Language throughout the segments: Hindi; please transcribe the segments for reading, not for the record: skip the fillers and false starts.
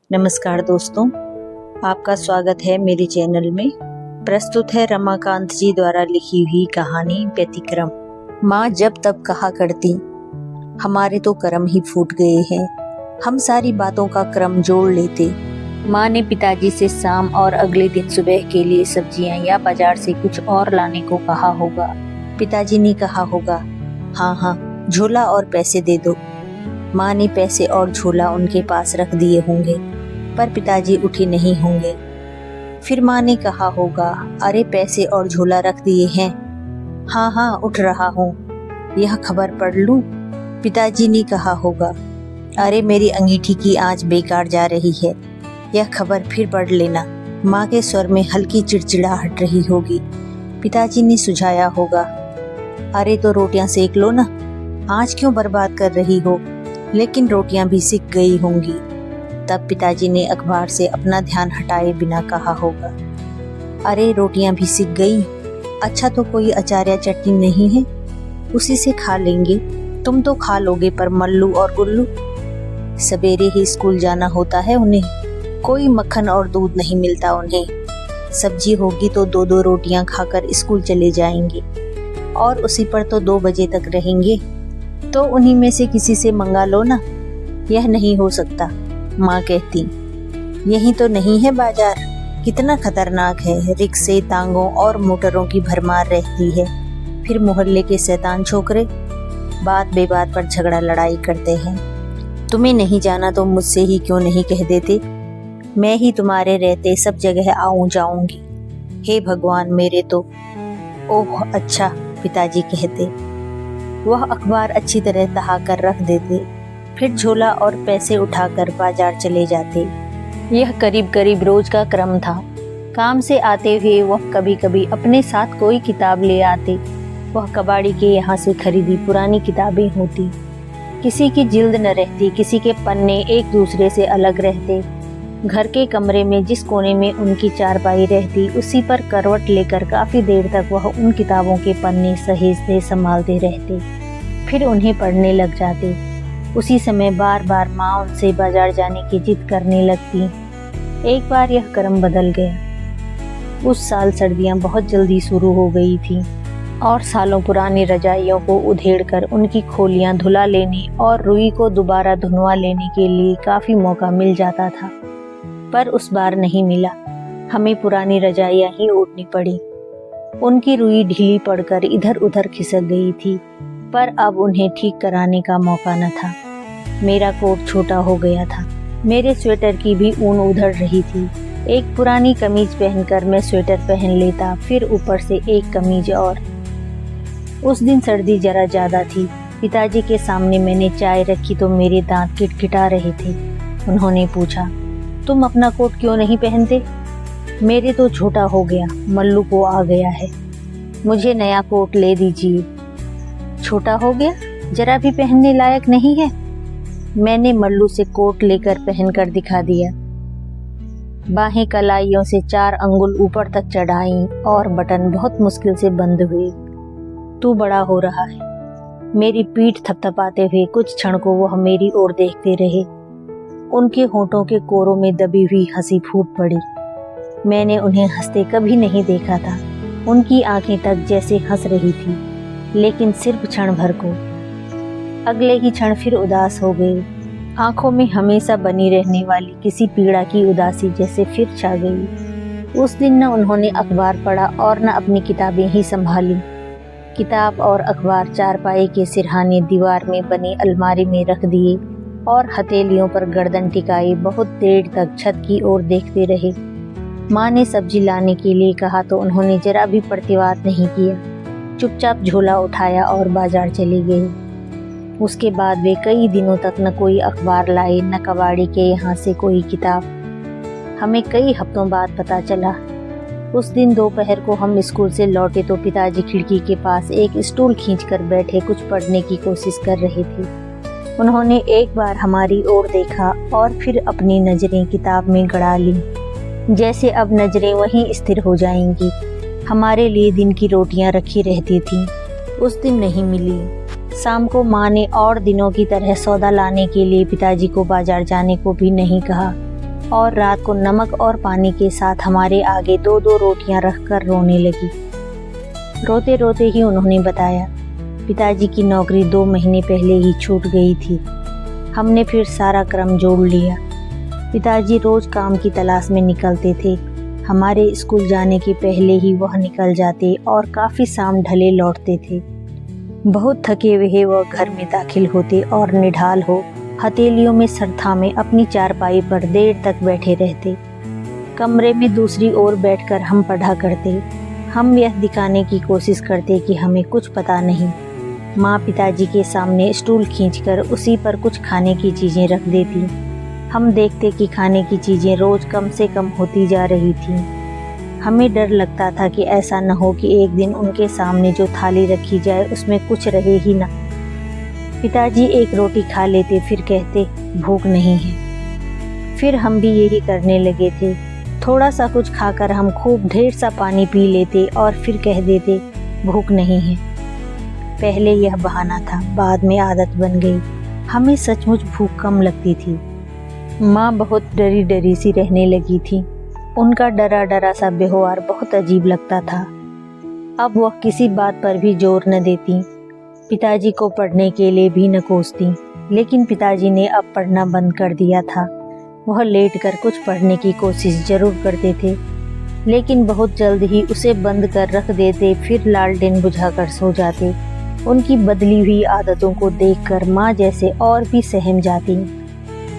नमस्कार दोस्तों, आपका स्वागत है मेरे चैनल में। प्रस्तुत है रमाकांत जी द्वारा लिखी हुई कहानी व्यतिक्रम। माँ जब तब कहा करती, हमारे तो कर्म ही फूट गए हैं, हम सारी बातों का क्रम जोड़ लेते। माँ ने पिताजी से शाम और अगले दिन सुबह के लिए सब्जियां या बाजार से कुछ और लाने को कहा होगा। पिताजी ने कहा होगा, हाँ हाँ झोला और पैसे दे दो। माँ ने पैसे और झोला उनके पास रख दिए होंगे, पर पिताजी उठे नहीं होंगे। फिर माँ ने कहा होगा, अरे पैसे और झोला रख दिए हैं। हाँ हाँ उठ रहा हूँ, यह खबर पढ़ लूँ। पिताजी ने कहा होगा, अरे मेरी अंगीठी की आंच बेकार जा रही है, यह खबर फिर पढ़ लेना। माँ के स्वर में हल्की चिड़चिड़ाहट रही होगी। पिताजी ने सुझाया होगा, अरे तो रोटियां सेक लो ना, आंच क्यों बर्बाद कर रही हो। लेकिन रोटियां भी सिक गई होंगी। तब पिताजी ने अखबार से अपना ध्यान हटाए बिना कहा होगा, अरे रोटियां भी सिक गई, अच्छा तो कोई अचार या चटनी नहीं है, उसी से खा लेंगे। तुम तो खा लोगे, पर मल्लू और गुल्लू सवेरे ही स्कूल जाना होता है उन्हें, कोई मक्खन और दूध नहीं मिलता उन्हें। सब्जी होगी तो 2-2 रोटियां खाकर स्कूल चले जाएंगे और उसी पर तो 2 बजे तक रहेंगे। तो उन्हीं में से किसी से मंगा लो ना। यह नहीं हो सकता, माँ कहती, यही तो नहीं है बाजार, कितना खतरनाक है, रिक्शे, तांगों और मोटरों की भरमार रहती है। फिर मोहल्ले के शैतान छोकरे बात बेबात पर झगड़ा लड़ाई करते हैं। तुम्हें नहीं जाना तो मुझसे ही क्यों नहीं कह देते, मैं ही तुम्हारे रहते सब जगह आऊं जाऊंगी। हे भगवान मेरे तो। ओह अच्छा, पिताजी कहते। वह अखबार अच्छी तरह तहा कर रख देते, फिर झोला और पैसे उठाकर बाजार चले जाते। यह करीब करीब रोज का क्रम था। काम से आते हुए वह कभी कभी अपने साथ कोई किताब ले आते। वह कबाड़ी के यहाँ से खरीदी पुरानी किताबें होती, किसी की जिल्द न रहती, किसी के पन्ने एक दूसरे से अलग रहते। घर के कमरे में जिस कोने में उनकी चारपाई रहती, उसी पर करवट लेकर काफ़ी देर तक वह उन किताबों के पन्ने सहेजते संभालते रहते, फिर उन्हें पढ़ने लग जाते। उसी समय बार बार माँ उनसे बाजार जाने की जिद करने लगती। एक बार यह क्रम बदल गया। उस साल सर्दियाँ बहुत जल्दी शुरू हो गई थीं और सालों पुरानी रजाइयों को उधेड़कर उनकी खोलियाँ धुला लेने और रुई को दोबारा धुनवा लेने के लिए काफ़ी मौका मिल जाता था, पर उस बार नहीं मिला। हमें पुरानी रजाइयाँ ही ओढ़नी पड़ी। उनकी रुई ढीली पड़कर इधर उधर खिसक गई थी, पर अब उन्हें ठीक कराने का मौका न था। मेरा कोट छोटा हो गया था, मेरे स्वेटर की भी ऊन उधड़ रही थी। एक पुरानी कमीज पहनकर मैं स्वेटर पहन लेता, फिर ऊपर से एक कमीज और। उस दिन सर्दी जरा ज़्यादा थी। पिताजी के सामने मैंने चाय रखी तो मेरे दांत किटकिटा रहे थे। उन्होंने पूछा, तुम अपना कोट क्यों नहीं पहनते? मेरे तो छोटा हो गया, मल्लू को आ गया है, मुझे नया कोट ले दीजिए। छोटा हो गया, जरा भी पहनने लायक नहीं है। मैंने मल्लू से कोट लेकर पहनकर दिखा दिया। बाहें कलाइयों से 4 अंगुल ऊपर तक चढ़ाई और बटन बहुत मुश्किल से बंद हुए। तू बड़ा हो रहा है। मेरी पीठ थपथपाते हुए कुछ क्षण को वह मेरी ओर देखते रहे। उनके होठों के कोरों में दबी हुई हंसी फूट पड़ी। मैंने उन्हें हंसते कभी नहीं देखा था। उनकी आंखें तक जैसे हंस रही थी, लेकिन सिर्फ क्षण भर को। अगले ही क्षण फिर उदास हो गए। आंखों में हमेशा बनी रहने वाली किसी पीड़ा की उदासी जैसे फिर छा गई। उस दिन न उन्होंने अखबार पढ़ा और न अपनी किताबें ही संभाली। किताब और अखबार चारपाई के सिरहाने दीवार में बनी अलमारी में रख दिए और हथेलियों पर गर्दन टिकाए बहुत देर तक छत की ओर देखते रहे। माँ ने सब्जी लाने के लिए कहा तो उन्होंने जरा भी प्रतिवाद नहीं किया, चुपचाप झोला उठाया और बाजार चले गए। उसके बाद वे कई दिनों तक न कोई अखबार लाए, न कबाड़ी के यहाँ से कोई किताब। हमें कई हफ्तों बाद पता चला। उस दिन दोपहर को हम स्कूल से लौटे तो पिताजी खिड़की के पास एक स्टूल खींचकर बैठे कुछ पढ़ने की कोशिश कर रहे थे। उन्होंने एक बार हमारी ओर देखा और फिर अपनी नज़रें किताब में गड़ा ली, जैसे अब नज़रें वहीं स्थिर हो जाएंगी। हमारे लिए दिन की रोटियां रखी रहती थीं, उस दिन नहीं मिली। शाम को माँ ने और दिनों की तरह सौदा लाने के लिए पिताजी को बाजार जाने को भी नहीं कहा। और रात को नमक और पानी के साथ हमारे आगे 2-2 रोटियां रखकर रोने लगी। रोते रोते ही उन्होंने बताया, पिताजी की नौकरी 2 महीने पहले ही छूट गई थी। हमने फिर सारा क्रम जोड़ लिया। पिताजी रोज काम की तलाश में निकलते थे। हमारे स्कूल जाने के पहले ही वह निकल जाते और काफ़ी शाम ढले लौटते थे। बहुत थके हुए वह घर में दाखिल होते और निढाल हो हथेलियों में सर थामे अपनी चारपाई पर देर तक बैठे रहते। कमरे में दूसरी ओर बैठकर हम पढ़ा करते। हम यह दिखाने की कोशिश करते कि हमें कुछ पता नहीं। माँ पिताजी के सामने स्टूल खींचकर उसी पर कुछ खाने की चीज़ें रख देती। हम देखते कि खाने की चीज़ें रोज़ कम से कम होती जा रही थीं। हमें डर लगता था कि ऐसा न हो कि एक दिन उनके सामने जो थाली रखी जाए उसमें कुछ रहे ही ना। पिताजी एक रोटी खा लेते, फिर कहते भूख नहीं है। फिर हम भी यही करने लगे थे। थोड़ा सा कुछ खाकर हम खूब ढेर सा पानी पी लेते और फिर कह देते भूख नहीं है। पहले यह बहाना था, बाद में आदत बन गई। हमें सचमुच भूख कम लगती थी। माँ बहुत डरी डरी सी रहने लगी थी। उनका डरा डरा सा व्यवहार बहुत अजीब लगता था। अब वह किसी बात पर भी जोर न देती। पिताजी को पढ़ने के लिए भी न कोसती। लेकिन पिताजी ने अब पढ़ना बंद कर दिया था। वह लेटकर कुछ पढ़ने की कोशिश जरूर करते थे, लेकिन बहुत जल्द ही उसे बंद कर रख देते, फिर लालटेन बुझाकर सो जाते। उनकी बदली हुई आदतों को देखकर माँ जैसे और भी सहम जाती।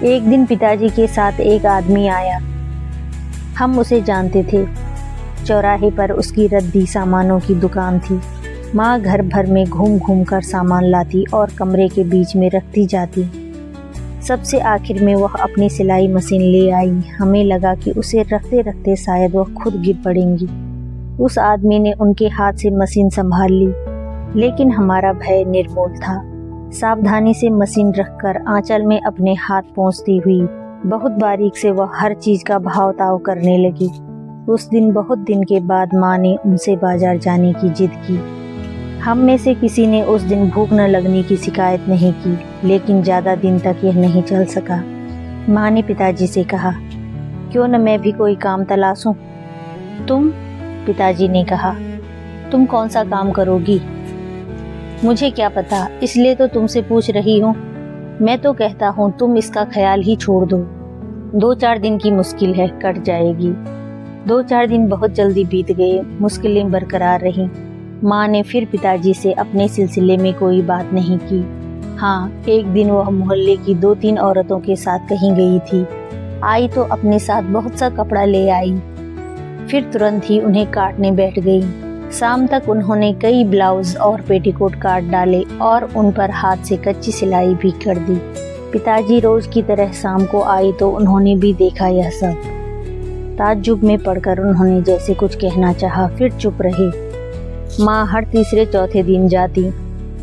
एक दिन पिताजी के साथ एक आदमी आया। हम उसे जानते थे। चौराहे पर उसकी रद्दी सामानों की दुकान थी। माँ घर भर में घूम घूम कर सामान लाती और कमरे के बीच में रखती जाती। सबसे आखिर में वह अपनी सिलाई मशीन ले आई। हमें लगा कि उसे रखते रखते शायद वह खुद गिर पड़ेंगी। उस आदमी ने उनके हाथ से मशीन संभाल ली, लेकिन हमारा भय निर्मूल था। सावधानी से मशीन रखकर आंचल में अपने हाथ पोंछती हुई बहुत बारीक से वह हर चीज का भाव ताव करने लगी। उस दिन बहुत दिन के बाद माँ ने उनसे बाजार जाने की जिद की। हम में से किसी ने उस दिन भूख न लगने की शिकायत नहीं की, लेकिन ज़्यादा दिन तक यह नहीं चल सका। माँ ने पिताजी से कहा, क्यों न मैं भी कोई काम तलाशूं? तुम? पिताजी ने कहा, तुम कौन सा काम करोगी? मुझे क्या पता, इसलिए तो तुमसे पूछ रही हूँ। मैं तो कहता हूँ तुम इसका ख्याल ही छोड़ दो। 2-4 दिन की मुश्किल है, कट जाएगी। 2-4 दिन बहुत जल्दी बीत गए। मुश्किलें बरकरार रहीं। माँ ने फिर पिताजी से अपने सिलसिले में कोई बात नहीं की। हाँ, एक दिन वह मोहल्ले की 2-3 औरतों के साथ कहीं गई थी। आई तो अपने साथ बहुत सा कपड़ा ले आई, फिर तुरंत ही उन्हें काटने बैठ गई। शाम तक उन्होंने कई ब्लाउज और पेटीकोट काट डाले और उन पर हाथ से कच्ची सिलाई भी कर दी। पिताजी रोज की तरह शाम को आई तो उन्होंने भी देखा यह सब। ताज्जुब में पड़कर उन्होंने जैसे कुछ कहना चाहा, फिर चुप रहे। माँ हर तीसरे चौथे दिन जाती।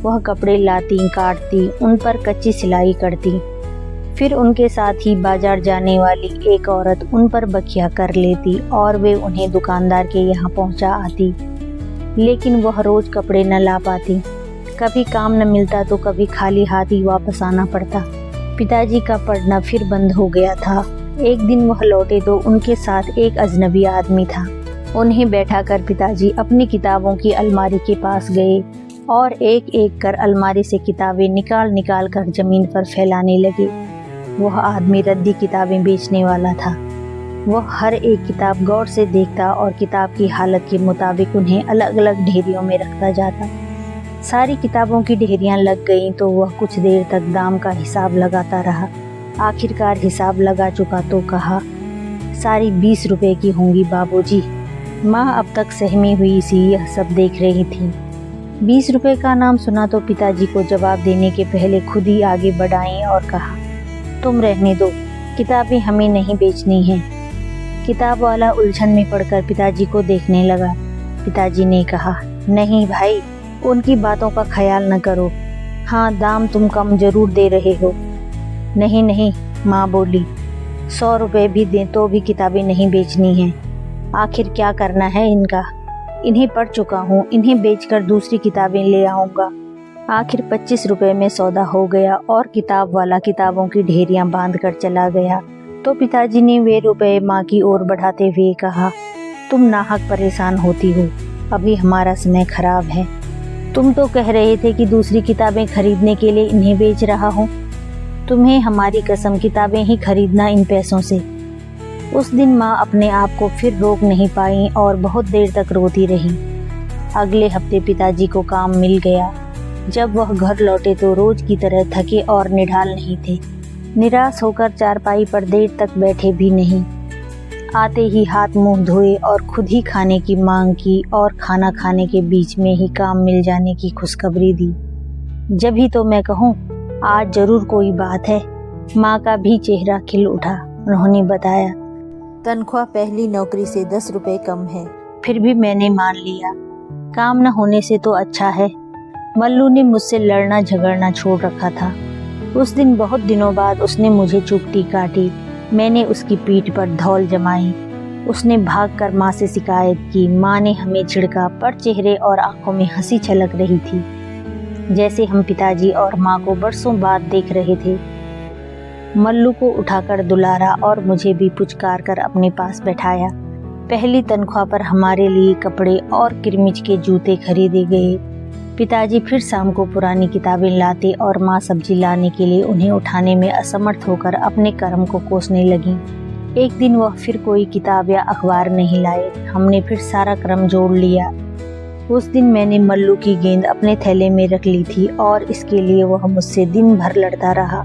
वह कपड़े लाती, काटती, उन पर कच्ची सिलाई करती। फिर उनके साथ ही बाजार जाने वाली एक औरत उन पर बखिया कर लेती और वे उन्हें दुकानदार के यहाँ पहुँचा आती। लेकिन वह रोज कपड़े न ला पाती। कभी काम न मिलता तो कभी खाली हाथ ही वापस आना पड़ता। पिताजी का पढ़ना फिर बंद हो गया था। एक दिन वह लौटे तो उनके साथ एक अजनबी आदमी था। उन्हें बैठाकर पिताजी अपनी किताबों की अलमारी के पास गए और एक एक कर अलमारी से किताबें निकाल निकाल कर जमीन पर फैलाने लगे। वह आदमी रद्दी किताबें बेचने वाला था। वह हर एक किताब गौर से देखता और किताब की हालत के मुताबिक उन्हें अलग अलग ढेरियों में रखता जाता। सारी किताबों की ढेरियां लग गईं तो वह कुछ देर तक दाम का हिसाब लगाता रहा। आखिरकार हिसाब लगा चुका तो कहा, सारी 20 रुपए की होंगी बाबूजी। माँ अब तक सहमी हुई सी यह सब देख रही थी। 20 रुपए का नाम सुना तो पिताजी को जवाब देने के पहले खुद ही आगे बढ़ाई और कहा, तुम रहने दो, किताबें हमें नहीं बेचनी हैं। किताब वाला उलझन में पड़कर पिताजी को देखने लगा। पिताजी ने कहा, नहीं भाई, उनकी बातों का ख्याल न करो। हाँ, दाम तुम कम जरूर दे रहे हो। नहीं नहीं, माँ बोली, 100 रुपए भी दें तो भी किताबें नहीं बेचनी हैं। आखिर क्या करना है इनका? इन्हें पढ़ चुका हूँ, इन्हें बेचकर दूसरी किताबें ले आऊँगा। आखिर 25 रुपए में सौदा हो गया और किताब वाला किताबों की ढेरियाँ बांध कर चला गया। तो पिताजी ने वे रुपए माँ की ओर बढ़ाते हुए कहा, तुम नाहक परेशान होती हो, अभी हमारा समय खराब है। तुम तो कह रहे थे कि दूसरी किताबें खरीदने के लिए इन्हें बेच रहा हूँ। तुम्हें हमारी कसम किताबें ही खरीदना इन पैसों से। उस दिन माँ अपने आप को फिर रोक नहीं पाई और बहुत देर तक रोती रही। अगले हफ्ते पिताजी को काम मिल गया। जब वह घर लौटे तो रोज की तरह थके और निढाल नहीं थे। निराश होकर चारपाई पर देर तक बैठे भी नहीं। आते ही हाथ मुंह धोए और खुद ही खाने की मांग की और खाना खाने के बीच में ही काम मिल जाने की खुशखबरी दी। जब ही तो मैं कहूँ आज जरूर कोई बात है। माँ का भी चेहरा खिल उठा। उन्होंने बताया, तनख्वाह पहली नौकरी से 10 रुपए कम है, फिर भी मैंने मान लिया। काम न होने से तो अच्छा है। मल्लू ने मुझसे लड़ना झगड़ना छोड़ रखा था। उस दिन बहुत दिनों बाद उसने मुझे चुपटी काटी। मैंने उसकी पीठ पर धौल जमाई। उसने भागकर माँ से शिकायत की। माँ ने हमें छिड़का, पर चेहरे और आंखों में हंसी छलक रही थी, जैसे हम पिताजी और माँ को बरसों बाद देख रहे थे। मल्लू को उठाकर दुलारा और मुझे भी पुचकार कर अपने पास बैठाया। पहली तनख्वाह पर हमारे लिए कपड़े और किरमिच के जूते खरीदे गए। पिताजी फिर शाम को पुरानी किताबें लाते और माँ सब्जी लाने के लिए उन्हें उठाने में असमर्थ होकर अपने कर्म को कोसने लगी। एक दिन वह फिर कोई किताब या अखबार नहीं लाए। हमने फिर सारा क्रम जोड़ लिया। उस दिन मैंने मल्लू की गेंद अपने थैले में रख ली थी और इसके लिए वह मुझसे दिन भर लड़ता रहा,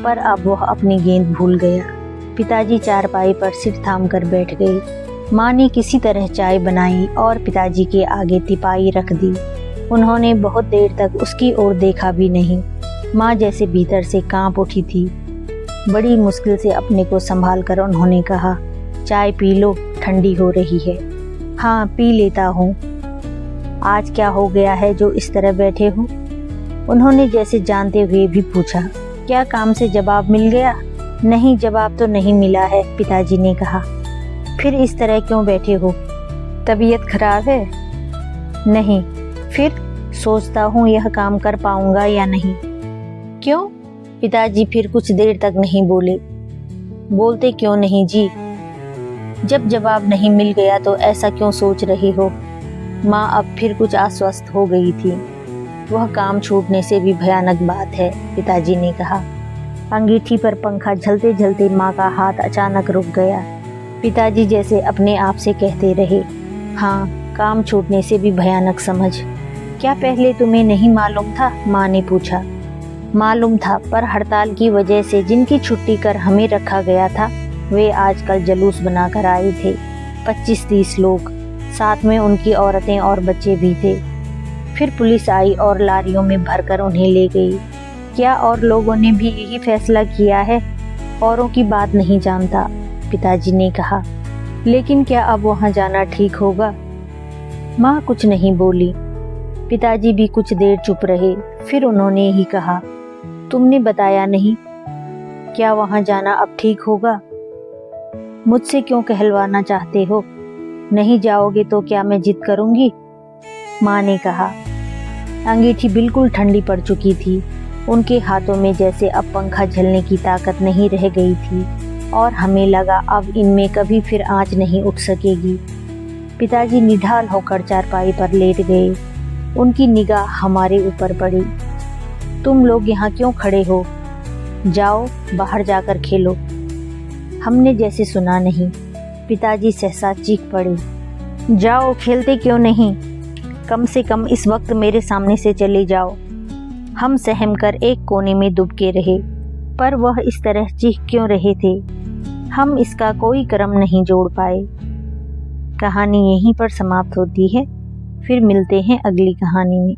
पर अब वह अपनी गेंद भूल गया। पिताजी चारपाई पर सिर थाम कर बैठ गए। माँ ने किसी तरह चाय बनाई और पिताजी के आगे तिपाई रख दी। उन्होंने बहुत देर तक उसकी ओर देखा भी नहीं। माँ जैसे भीतर से कांप उठी थी। बड़ी मुश्किल से अपने को संभाल कर उन्होंने कहा, चाय पी लो, ठंडी हो रही है। हाँ, पी लेता हूँ। आज क्या हो गया है जो इस तरह बैठे हो? उन्होंने जैसे जानते हुए भी पूछा। क्या काम से जवाब मिल गया? नहीं, जवाब तो नहीं मिला है, पिताजी ने कहा। फिर इस तरह क्यों बैठे हो? तबीयत खराब है? नहीं। फिर सोचता हूँ यह काम कर पाऊंगा या नहीं। क्यों? पिताजी फिर कुछ देर तक नहीं बोले। बोलते क्यों नहीं जी? जब जवाब नहीं मिल गया तो ऐसा क्यों सोच रहे हो? माँ अब फिर कुछ आश्वस्त हो गई थी। वह काम छूटने से भी भयानक बात है, पिताजी ने कहा। अंगीठी पर पंखा झलते झलते माँ का हाथ अचानक रुक गया। पिताजी जैसे अपने आप से कहते रहे, हाँ, काम छूटने से भी भयानक समझ। क्या पहले तुम्हें नहीं मालूम था? माँ ने पूछा। मालूम था, पर हड़ताल की वजह से जिनकी छुट्टी कर हमें रखा गया था वे आजकल जुलूस बनाकर आए थे। 25-30 लोग, साथ में उनकी औरतें और बच्चे भी थे। फिर पुलिस आई और लारियों में भरकर उन्हें ले गई। क्या और लोगों ने भी यही फैसला किया है? औरों की बात नहीं जानता, पिताजी ने कहा। लेकिन क्या अब वहाँ जाना ठीक होगा? माँ कुछ नहीं बोली। पिताजी भी कुछ देर चुप रहे। फिर उन्होंने ही कहा, तुमने बताया नहीं, क्या वहाँ जाना अब ठीक होगा? मुझसे क्यों कहलवाना चाहते हो? नहीं जाओगे तो क्या मैं जिद करूंगी? माँ ने कहा। अंगीठी बिल्कुल ठंडी पड़ चुकी थी। उनके हाथों में जैसे अब पंखा झलने की ताकत नहीं रह गई थी और हमें लगा अब इनमें कभी फिर आंच नहीं उठ सकेगी। पिताजी निढाल होकर चारपाई पर लेट गए। उनकी निगाह हमारे ऊपर पड़ी। तुम लोग यहाँ क्यों खड़े हो? जाओ बाहर जाकर खेलो। हमने जैसे सुना नहीं। पिताजी सहसा चीख पड़े, जाओ, खेलते क्यों नहीं? कम से कम इस वक्त मेरे सामने से चले जाओ। हम सहम कर एक कोने में दुबके रहे, पर वह इस तरह चीख क्यों रहे थे? हम इसका कोई क्रम नहीं जोड़ पाए। कहानी यहीं पर समाप्त होती है। फिर मिलते हैं अगली कहानी में।